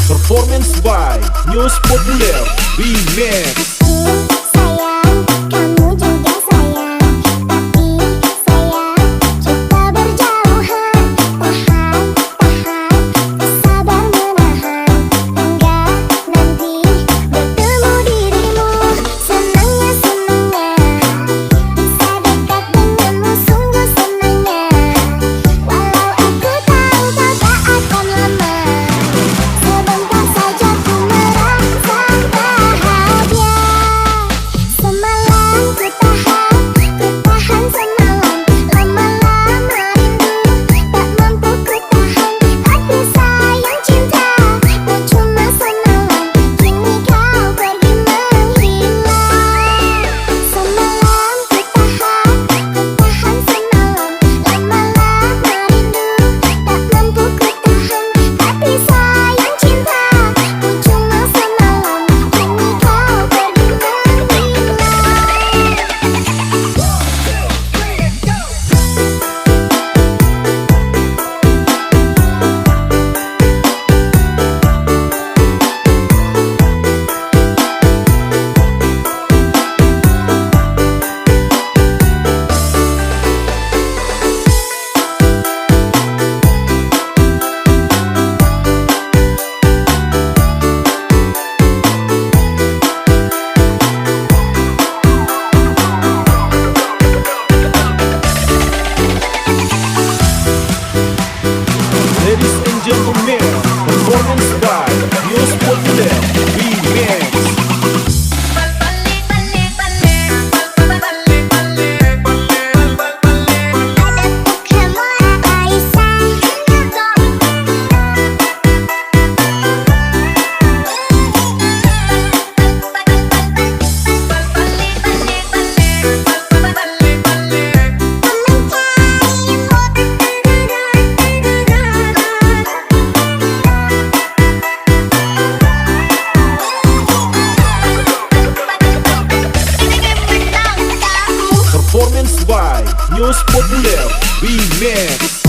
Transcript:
Performance by News Populer Remix. Sayang, kamu juga sayang, tapi sayang kita berjauhan. Tahan, tak sabar menahan, hingga nanti bertemu dirimu. Senangnya bisa dekat denganmu, sungguh senangnya. Walau aku tahu kau tak akan lama, sebentar saja ku merasa bahagia. Semalam ku tahan semalam, lama-lama rindu tak mampu ku tahan. Tapi sayang cinta, oh cuma semalam, kini kau pergi menghilang. Semalam ku tahan semalam, lama-lama rindu tak mampu ku tahan. Tapi sayang cinta, oh cuma semalam, kini kau pergi menghilang. Ladies and gentlemen, performance by News Populer Remix. Performance by News Populer Remix.